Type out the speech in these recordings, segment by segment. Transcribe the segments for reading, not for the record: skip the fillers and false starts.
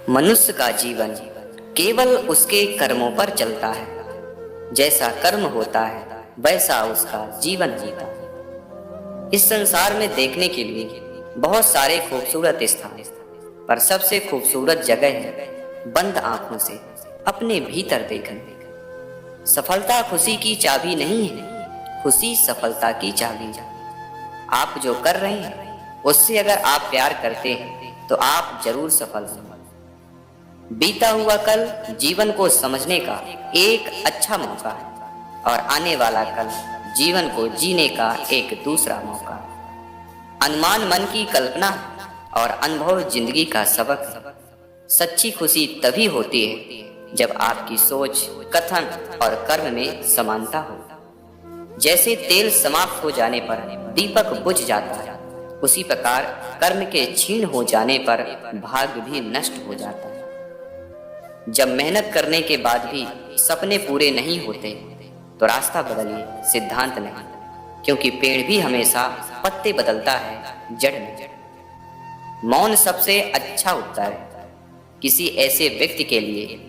मनुष्य का जीवन केवल उसके कर्मों पर चलता है। जैसा कर्म होता है वैसा उसका जीवन होता है। इस संसार में देखने के लिए बहुत सारे खूबसूरत स्थान, पर सबसे खूबसूरत जगह है बंद आंखों से अपने भीतर देखना। सफलता खुशी की चाबी नहीं है, खुशी सफलता की चाबी है। आप जो कर रहे हैं उससे अगर आप प्यार करते हैं तो आप जरूर सफल होंगे। बीता हुआ कल जीवन को समझने का एक अच्छा मौका है और आने वाला कल जीवन को जीने का एक दूसरा मौका है। अनुमान मन की कल्पना और अनुभव जिंदगी का सबक है। सच्ची खुशी तभी होती है जब आपकी सोच, कथन और कर्म में समानता हो। जैसे तेल समाप्त हो जाने पर दीपक बुझ जाता है, उसी प्रकार कर्म के क्षीण हो जाने पर भाग्य भी नष्ट हो जाता है। जब मेहनत करने के बाद भी सपने पूरे नहीं होते तो रास्ता बदलिए, सिद्धांत नहीं, क्योंकि पेड़ भी हमेशा पत्ते बदलता है, जड़ नहीं। मौन सबसे अच्छा उत्तर है किसी ऐसे व्यक्ति के लिए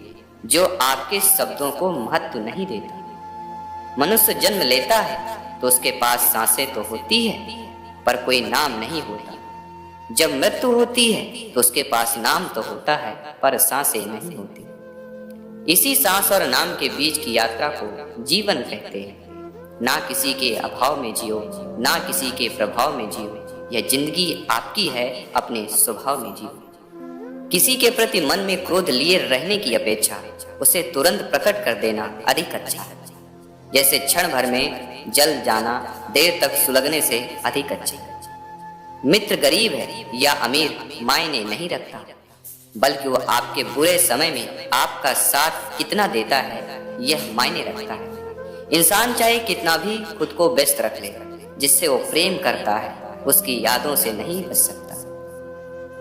जो आपके शब्दों को महत्व नहीं देता। मनुष्य जन्म लेता है तो उसके पास सांसें तो होती है पर कोई नाम नहीं होता। जब मृत्यु होती है तो उसके पास नाम तो होता है पर सांसें नहीं होती। इसी सांस और नाम के बीच की यात्रा को जीवन कहते हैं। ना किसी के अभाव में जियो, ना किसी के प्रभाव में जियो। यह जिंदगी आपकी है, अपने स्वभाव में जियो। किसी के प्रति मन में क्रोध लिए रहने की अपेक्षा उसे तुरंत प्रकट कर देना अधिक अच्छा है। जैसे क्षण भर में जल जाना देर तक सुलगने से अधिक अच्छा है। मित्र गरीब है या अमीर मायने नहीं रखता, बल्कि वो आपके बुरे समय में आपका साथ कितना देता है यह मायने रखता है। इंसान चाहे कितना भी खुद को व्यस्त रख ले, जिससे वो प्रेम करता है उसकी यादों से नहीं बच सकता।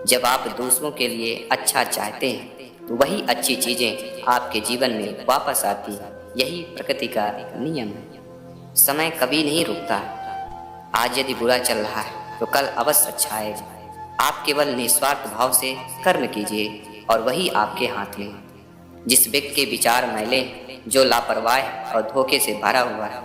जब आप दूसरों के लिए अच्छा चाहते हैं तो वही अच्छी चीजें आपके जीवन में वापस आती है। यही प्रकृति का नियम है। समय कभी नहीं रुकता। आज यदि बुरा चल रहा है तो कल अवश्य अच्छा आएगा। आप केवल निस्वार्थ भाव से कर्म कीजिए और वही आपके हाथ में है। जिस व्यक्ति के विचार मैले, जो लापरवाह और धोखे से भरा हुआ है,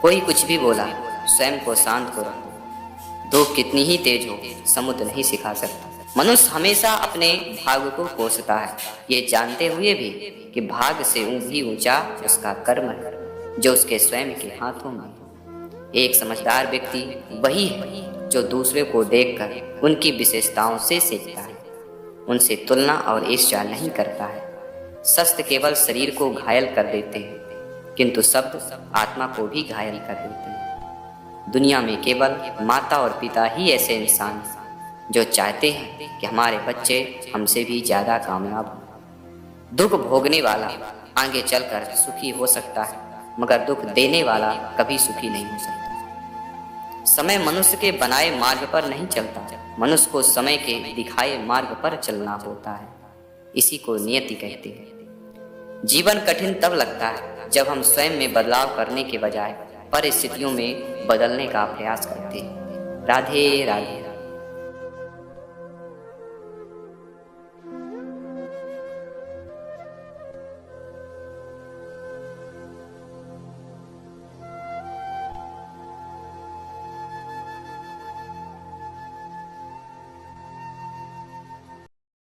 कोई कुछ भी बोला स्वयं को शांत को रखो। धूप कितनी ही तेज हो समुद्र नहीं सिखा सकता। मनुष्य हमेशा अपने भाग्य को कोसता है, ये जानते हुए भी कि भाग्य से भी ऊंचा उसका कर्म है जो उसके स्वयं के हाथों में। एक समझदार व्यक्ति वही है जो दूसरे को देखकर उनकी विशेषताओं से सीखता है, उनसे तुलना और ईर्ष्या नहीं करता है। शस्त्र केवल शरीर को घायल कर देते हैं, किंतु शब्द आत्मा को भी घायल कर देते हैं। दुनिया में केवल माता और पिता ही ऐसे इंसान हैं जो चाहते हैं कि हमारे बच्चे हमसे भी ज्यादा कामयाब हों। दुख भोगने वाला आगे चलकर सुखी हो सकता है, मगर दुख देने वाला कभी सुखी नहीं हो सकता। समय मनुष्य के बनाए मार्ग पर नहीं चलता, मनुष्य को समय के दिखाए मार्ग पर चलना होता है। इसी को नियति कहते हैं। जीवन कठिन तब लगता है जब हम स्वयं में बदलाव करने के बजाय परिस्थितियों में बदलने का प्रयास करते हैं। राधे राधे।